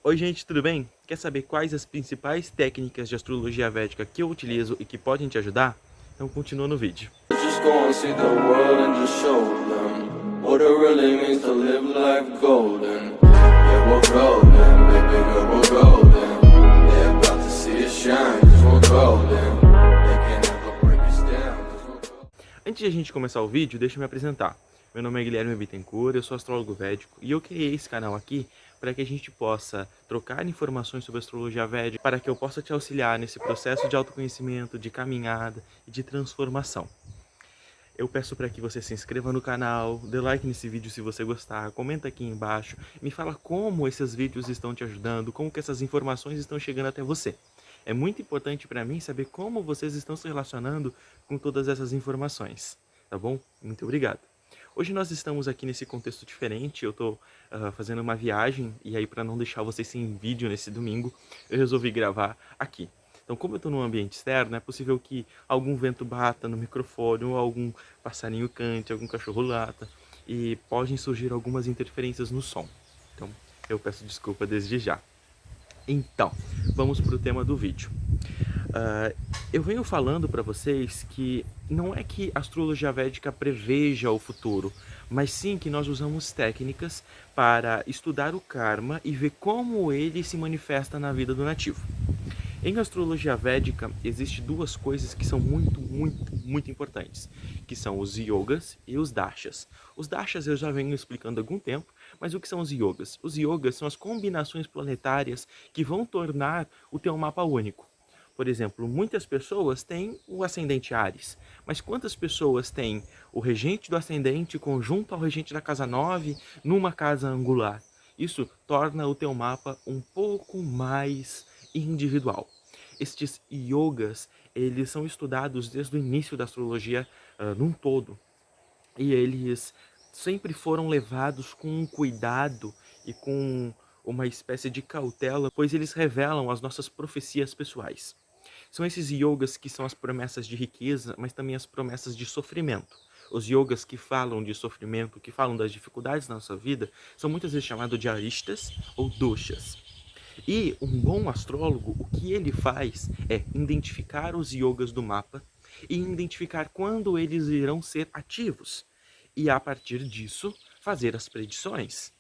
Oi gente, tudo bem? Quer saber quais as principais técnicas de astrologia védica que eu utilizo e que podem te ajudar? Então continua no vídeo. Just go and see the world and just show them what it really means to live life golden. Yeah, we're golden, baby girl, we're golden. They're about to see us shine, cause we're golden. They can't ever break us down, cause we're golden. Antes de a gente começar o vídeo, deixa eu me apresentar. Meu nome é Guilherme Bittencourt, eu sou astrólogo védico e eu criei esse canal aqui para que a gente possa trocar informações sobre astrologia védica, para que eu possa te auxiliar nesse processo de autoconhecimento, de caminhada e de transformação. Eu peço para que você se inscreva no canal, dê like nesse vídeo se você gostar, comenta aqui embaixo, me fala como esses vídeos estão te ajudando, como que essas informações estão chegando até você. É muito importante para mim saber como vocês estão se relacionando com todas essas informações, tá bom? Muito obrigado. Hoje nós estamos aqui nesse contexto diferente, eu estou fazendo uma viagem e aí para não deixar vocês sem vídeo nesse domingo, eu resolvi gravar aqui. Então, como eu estou num ambiente externo, é possível que algum vento bata no microfone, ou algum passarinho cante, algum cachorro lata, e podem surgir algumas interferências no som. Então, eu peço desculpa desde já. Então, vamos para o tema do vídeo. Eu venho falando para vocês que não é que a astrologia védica preveja o futuro, mas sim que nós usamos técnicas para estudar o karma e ver como ele se manifesta na vida do nativo. Em astrologia védica, existem duas coisas que são muito importantes, que são os yogas e os dashas. Os dashas eu já venho explicando há algum tempo, mas o que são os yogas? Os yogas são as combinações planetárias que vão tornar o teu mapa único. Por exemplo, muitas pessoas têm o ascendente Áries, mas quantas pessoas têm o regente do ascendente conjunto ao regente da casa 9 numa casa angular? Isso torna o teu mapa um pouco mais individual. Estes yogas, eles são estudados desde o início da astrologia num todo, e eles sempre foram levados com cuidado e com uma espécie de cautela, pois eles revelam as nossas profecias pessoais. São esses yogas que são as promessas de riqueza, mas também as promessas de sofrimento. Os yogas que falam de sofrimento, que falam das dificuldades da nossa vida, são muitas vezes chamados de aristas ou doshas. E um bom astrólogo, o que ele faz é identificar os yogas do mapa e identificar quando eles irão ser ativos. E a partir disso, fazer as predições.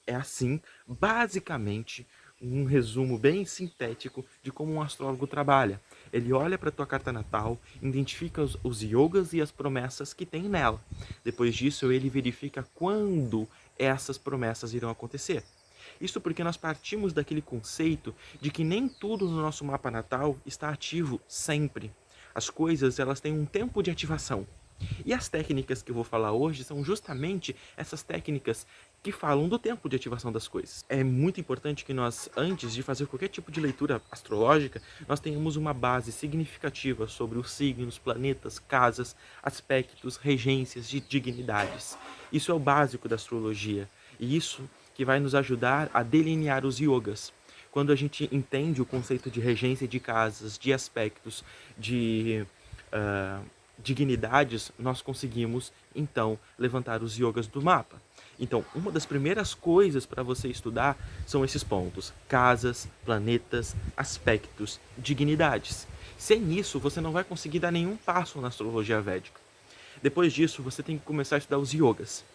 É assim, basicamente, um resumo bem sintético de como um astrólogo trabalha. Ele olha para a tua carta natal, identifica os yogas e as promessas que tem nela. Depois disso, ele verifica quando essas promessas irão acontecer. Isso porque nós partimos daquele conceito de que nem tudo no nosso mapa natal está ativo sempre. As coisas, elas têm um tempo de ativação. E as técnicas que eu vou falar hoje são justamente essas técnicas que falam do tempo de ativação das coisas. É muito importante que nós, antes de fazer qualquer tipo de leitura astrológica, nós tenhamos uma base significativa sobre os signos, planetas, casas, aspectos, regências de dignidades. Isso é o básico da astrologia. E isso que vai nos ajudar a delinear os yogas. Quando a gente entende o conceito de regência de casas, de aspectos, de dignidades, nós conseguimos, então, levantar os yogas do mapa. Então, uma das primeiras coisas para você estudar são esses pontos: casas, planetas, aspectos, dignidades. Sem isso, você não vai conseguir dar nenhum passo na astrologia védica. Depois disso, você tem que começar a estudar os yogas.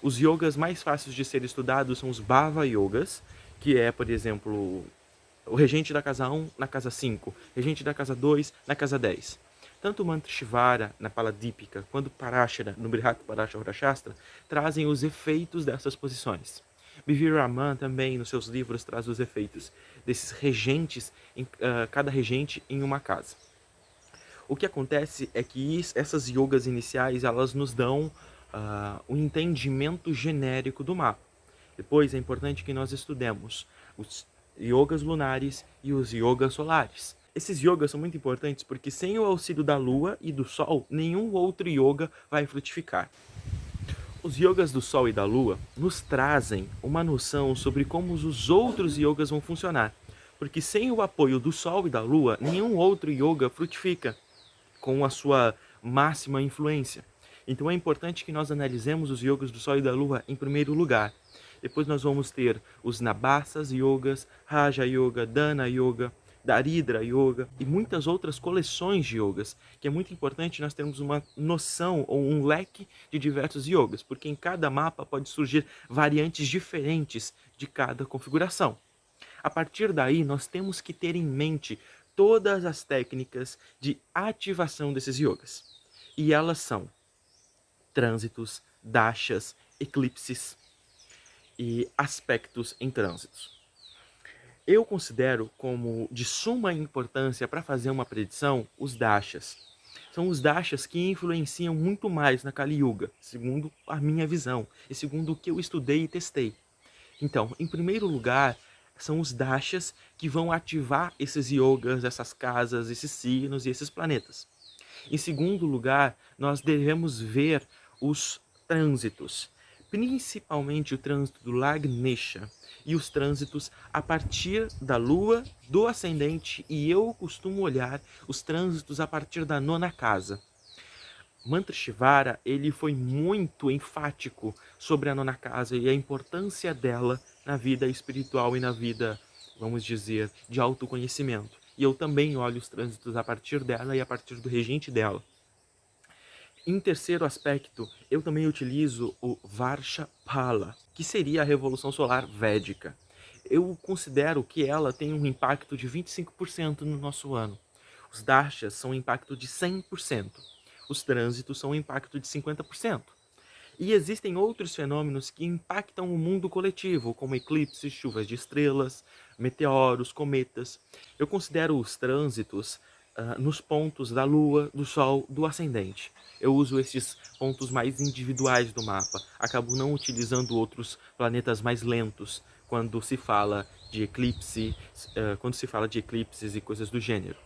Os yogas mais fáceis de ser estudados são os Bhava Yogas, que é, por exemplo, o regente da casa 1 na casa 5, regente da casa 2 na casa 10. Tanto o Mantra Shivara na Paladipika quanto Parashara no Brihat Parashara Shastra trazem os efeitos dessas posições. B.V. Raman também, nos seus livros, traz os efeitos desses regentes, cada regente em uma casa. O que acontece é que essas yogas iniciais, elas nos dão um entendimento genérico do mapa. Depois é importante que nós estudemos os yogas lunares e os yogas solares. Esses yogas são muito importantes porque sem o auxílio da lua e do sol, nenhum outro yoga vai frutificar. Os yogas do sol e da lua nos trazem uma noção sobre como os outros yogas vão funcionar. Porque sem o apoio do sol e da lua, nenhum outro yoga frutifica com a sua máxima influência. Então é importante que nós analisemos os yogas do Sol e da Lua em primeiro lugar. Depois nós vamos ter os Nabasas Yogas, Raja Yoga, Dana Yoga, Daridra Yoga e muitas outras coleções de yogas, que é muito importante nós termos uma noção ou um leque de diversos yogas, porque em cada mapa pode surgir variantes diferentes de cada configuração. A partir daí, nós temos que ter em mente todas as técnicas de ativação desses yogas. E elas são trânsitos, dashas, eclipses e aspectos em trânsitos. Eu considero como de suma importância para fazer uma predição os dashas. São os dashas que influenciam muito mais na Kali Yuga, segundo a minha visão e segundo o que eu estudei e testei. Então, em primeiro lugar, são os dashas que vão ativar esses yogas, essas casas, esses signos e esses planetas. Em segundo lugar, nós devemos ver os trânsitos, principalmente o trânsito do Lagnesha e os trânsitos a partir da Lua, do Ascendente, e eu costumo olhar os trânsitos a partir da 9ª casa. Mantra Shivara, ele foi muito enfático sobre a 9ª casa e a importância dela na vida espiritual e na vida, vamos dizer, de autoconhecimento. E eu também olho os trânsitos a partir dela e a partir do regente dela. Em terceiro aspecto, eu também utilizo o Varshapala, que seria a Revolução Solar Védica. Eu considero que ela tem um impacto de 25% no nosso ano. Os dashas são um impacto de 100%. Os trânsitos são um impacto de 50%. E existem outros fenômenos que impactam o mundo coletivo, como eclipses, chuvas de estrelas, meteoros, cometas. Eu considero os trânsitos nos pontos da Lua, do Sol, do Ascendente. Eu uso esses pontos mais individuais do mapa. Acabo não utilizando outros planetas mais lentos quando se fala de eclipse, e coisas do gênero.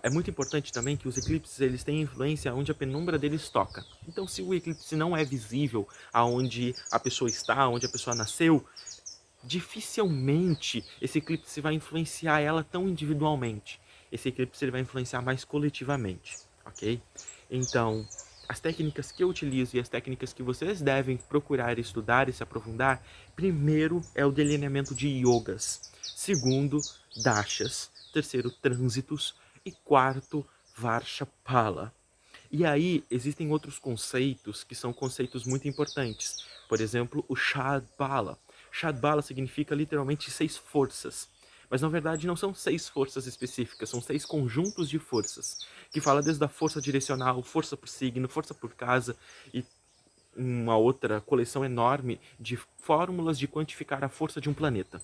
É muito importante também que os eclipses eles têm influência onde a penumbra deles toca. Então, se o eclipse não é visível aonde a pessoa está, onde a pessoa nasceu, dificilmente esse eclipse vai influenciar ela tão individualmente. Esse eclipse ele vai influenciar mais coletivamente, ok? Então, as técnicas que eu utilizo e as técnicas que vocês devem procurar estudar e se aprofundar, primeiro é o delineamento de yogas, segundo, dashas, terceiro, trânsitos e quarto, Varshapala. E aí existem outros conceitos que são conceitos muito importantes. Por exemplo, o Shadbala. Shadbala significa literalmente 6 forças. Mas na verdade não são 6 forças específicas, são 6 conjuntos de forças. Que fala desde a força direcional, força por signo, força por casa e uma outra coleção enorme de fórmulas de quantificar a força de um planeta.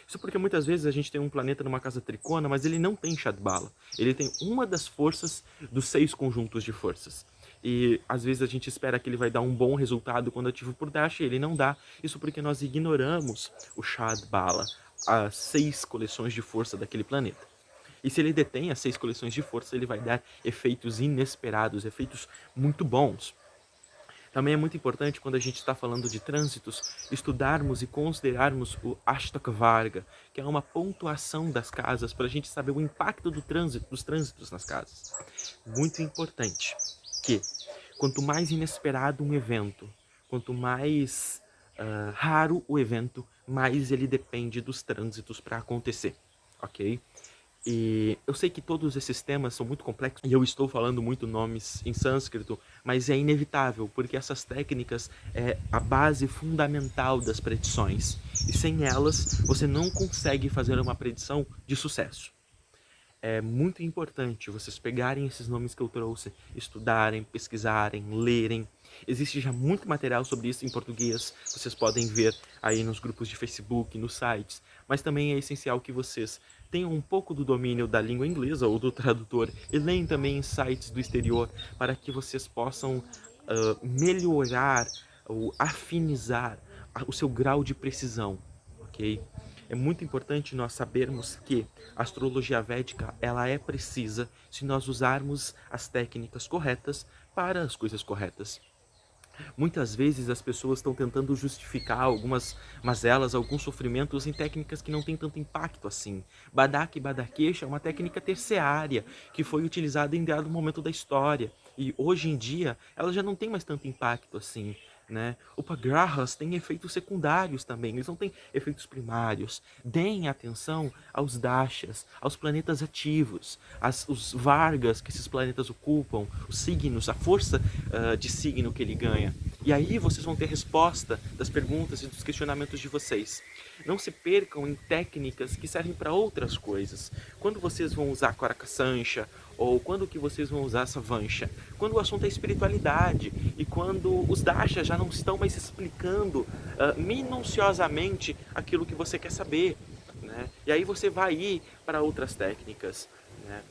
Isso porque muitas vezes a gente tem um planeta numa casa tricona, mas ele não tem Shadbala. Ele tem uma das forças dos 6 conjuntos de forças. E às vezes a gente espera que ele vai dar um bom resultado quando ativo por Dash e ele não dá. Isso porque nós ignoramos o Shadbala, as 6 coleções de força daquele planeta. E se ele detém as 6 coleções de força, ele vai dar efeitos inesperados, efeitos muito bons. Também é muito importante, quando a gente está falando de trânsitos, estudarmos e considerarmos o Ashtaka Varga, que é uma pontuação das casas para a gente saber o impacto dos trânsitos nas casas. Muito importante que, quanto mais inesperado um evento, quanto mais raro o evento, mais ele depende dos trânsitos para acontecer, ok? E eu sei que todos esses temas são muito complexos e eu estou falando muito nomes em sânscrito, mas é inevitável, porque essas técnicas é a base fundamental das predições. E sem elas, você não consegue fazer uma predição de sucesso. É muito importante vocês pegarem esses nomes que eu trouxe, estudarem, pesquisarem, lerem. Existe já muito material sobre isso em português, vocês podem ver aí nos grupos de Facebook, nos sites, mas também é essencial que vocês tenham um pouco do domínio da língua inglesa ou do tradutor e leiam também em sites do exterior para que vocês possam melhorar ou afinizar o seu grau de precisão, ok? É muito importante nós sabermos que a astrologia védica ela é precisa se nós usarmos as técnicas corretas para as coisas corretas. Muitas vezes as pessoas estão tentando justificar algumas mazelas, alguns sofrimentos em técnicas que não têm tanto impacto assim. Badak e Badakesh é uma técnica terciária que foi utilizada em dado momento da história e hoje em dia ela já não tem mais tanto impacto assim. né? Upagrahas têm efeitos secundários também, eles não têm efeitos primários. Deem atenção aos dashas, aos planetas ativos, os vargas que esses planetas ocupam, os signos, a força de signo que ele ganha. E aí vocês vão ter resposta das perguntas e dos questionamentos de vocês. Não se percam em técnicas que servem para outras coisas. Quando vocês vão usar Karaka Sancha, ou quando que vocês vão usar Savancha? Quando o assunto é espiritualidade e quando os dashas já não estão mais explicando minuciosamente aquilo que você quer saber, né? E aí você vai ir para outras técnicas, né?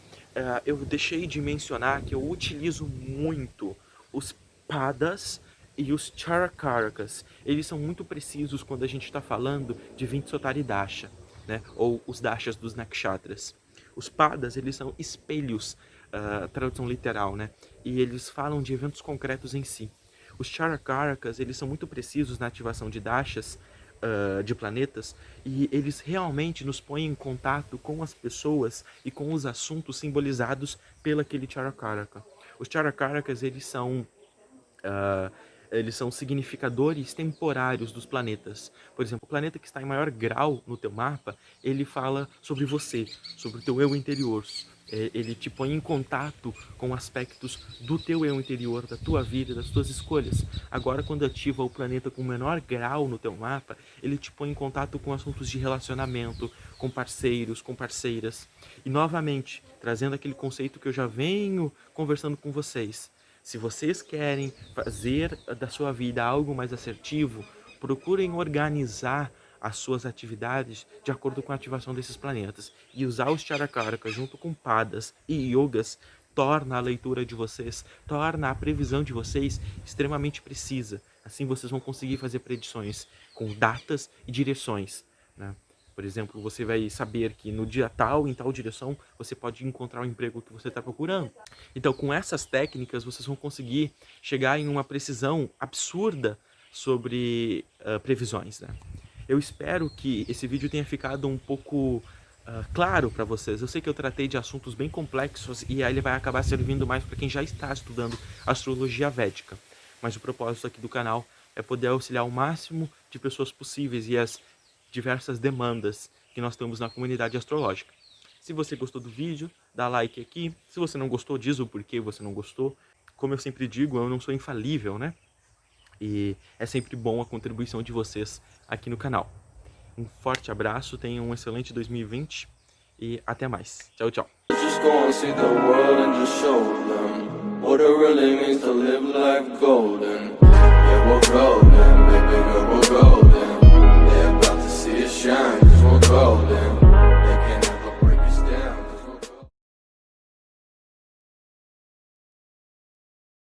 Eu deixei de mencionar que eu utilizo muito os padas e os charakarakas. Eles são muito precisos quando a gente está falando de Vinsotari Dasha, né? Ou os dashas dos nakshatras. Os padas, eles são espelhos, tradução literal, né? E eles falam de eventos concretos em si. Os charakarakas, eles são muito precisos na ativação de dashas, de planetas, e eles realmente nos põem em contato com as pessoas e com os assuntos simbolizados pelo aquele charakaraka. Os charakarakas, eles são significadores temporários dos planetas. Por exemplo, o planeta que está em maior grau no teu mapa, ele fala sobre você, sobre o teu eu interior. Ele te põe em contato com aspectos do teu eu interior, da tua vida, das tuas escolhas. Agora, quando ativa o planeta com menor grau no teu mapa, ele te põe em contato com assuntos de relacionamento, com parceiros, com parceiras. E, novamente, trazendo aquele conceito que eu já venho conversando com vocês. Se vocês querem fazer da sua vida algo mais assertivo, procurem organizar as suas atividades de acordo com a ativação desses planetas. E usar os charakarakas junto com padas e yogas torna a leitura de vocês, torna a previsão de vocês extremamente precisa. Assim vocês vão conseguir fazer predições com datas e direções, né? Por exemplo, você vai saber que no dia tal, em tal direção, você pode encontrar o emprego que você está procurando. Então, com essas técnicas, vocês vão conseguir chegar em uma precisão absurda sobre previsões, né? Eu espero que esse vídeo tenha ficado um pouco claro para vocês. Eu sei que eu tratei de assuntos bem complexos e aí ele vai acabar servindo mais para quem já está estudando astrologia védica. Mas o propósito aqui do canal é poder auxiliar o máximo de pessoas possíveis e as diversas demandas que nós temos na comunidade astrológica. Se você gostou do vídeo, dá like aqui. Se você não gostou, diz o porquê você não gostou. Como eu sempre digo, eu não sou infalível, né? E é sempre bom a contribuição de vocês aqui no canal. Um forte abraço, tenham um excelente 2020 e até mais. Tchau, tchau. Just go and see the world and just show them what it really means to live life golden. Yeah, we're golden, baby girl, we're golden. They're about to see it shine, 'cause we're golden.